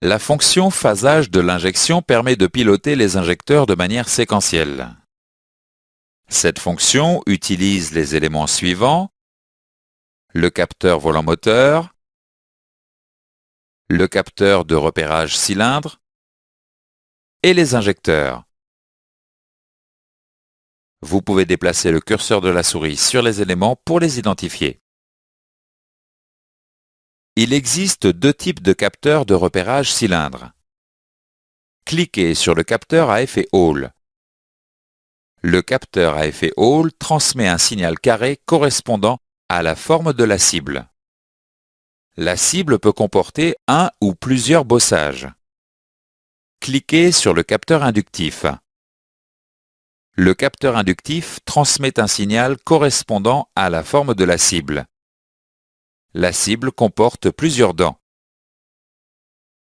La fonction phasage de l'injection permet de piloter les injecteurs de manière séquentielle. Cette fonction utilise les éléments suivants: le capteur volant moteur, le capteur de repérage cylindre et les injecteurs. Vous pouvez déplacer le curseur de la souris sur les éléments pour les identifier. Il existe deux types de capteurs de repérage cylindre. Cliquez sur le capteur à effet Hall. Le capteur à effet Hall transmet un signal carré correspondant à la forme de la cible. La cible peut comporter un ou plusieurs bossages. Cliquez sur le capteur inductif. Le capteur inductif transmet un signal correspondant à la forme de la cible. La cible comporte plusieurs dents.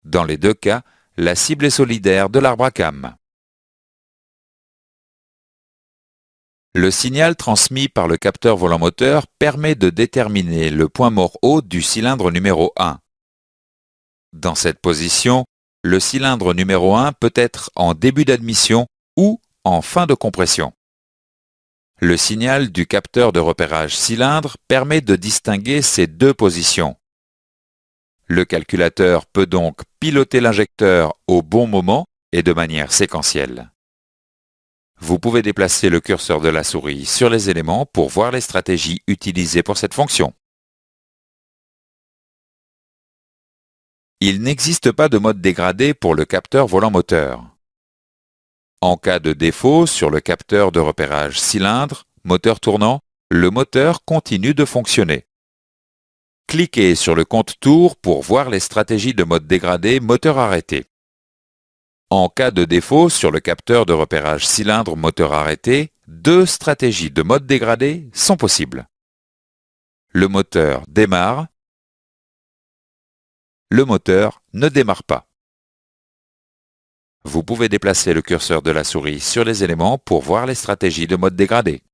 Dans les deux cas, la cible est solidaire de l'arbre à cames. Le signal transmis par le capteur volant moteur permet de déterminer le point mort haut du cylindre numéro 1. Dans cette position, le cylindre numéro 1 peut être en début d'admission ou en fin de compression. Le signal du capteur de repérage cylindre permet de distinguer ces deux positions. Le calculateur peut donc piloter l'injecteur au bon moment et de manière séquentielle. Vous pouvez déplacer le curseur de la souris sur les éléments pour voir les stratégies utilisées pour cette fonction. Il n'existe pas de mode dégradé pour le capteur volant moteur. En cas de défaut sur le capteur de repérage cylindre, moteur tournant, le moteur continue de fonctionner. Cliquez sur le compte tour pour voir les stratégies de mode dégradé moteur arrêté. En cas de défaut sur le capteur de repérage cylindre moteur arrêté, deux stratégies de mode dégradé sont possibles. Le moteur démarre. Le moteur ne démarre pas. Vous pouvez déplacer le curseur de la souris sur les éléments pour voir les stratégies de mode dégradé.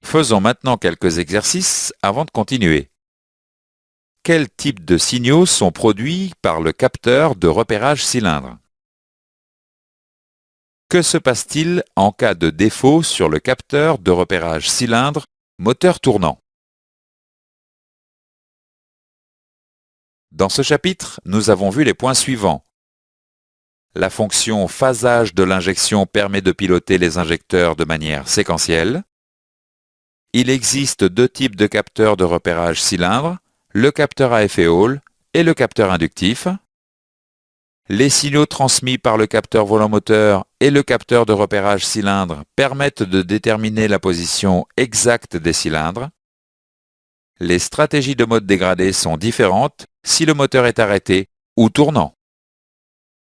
Faisons maintenant quelques exercices avant de continuer. Quel type de signaux sont produits par le capteur de repérage cylindre? Que se passe-t-il en cas de défaut sur le capteur de repérage cylindre moteur tournant? Dans ce chapitre, nous avons vu les points suivants. La fonction phasage de l'injection permet de piloter les injecteurs de manière séquentielle. Il existe deux types de capteurs de repérage cylindre, le capteur à effet Hall et le capteur inductif. Les signaux transmis par le capteur volant moteur et le capteur de repérage cylindre permettent de déterminer la position exacte des cylindres. Les stratégies de mode dégradé sont différentes si le moteur est arrêté ou tournant.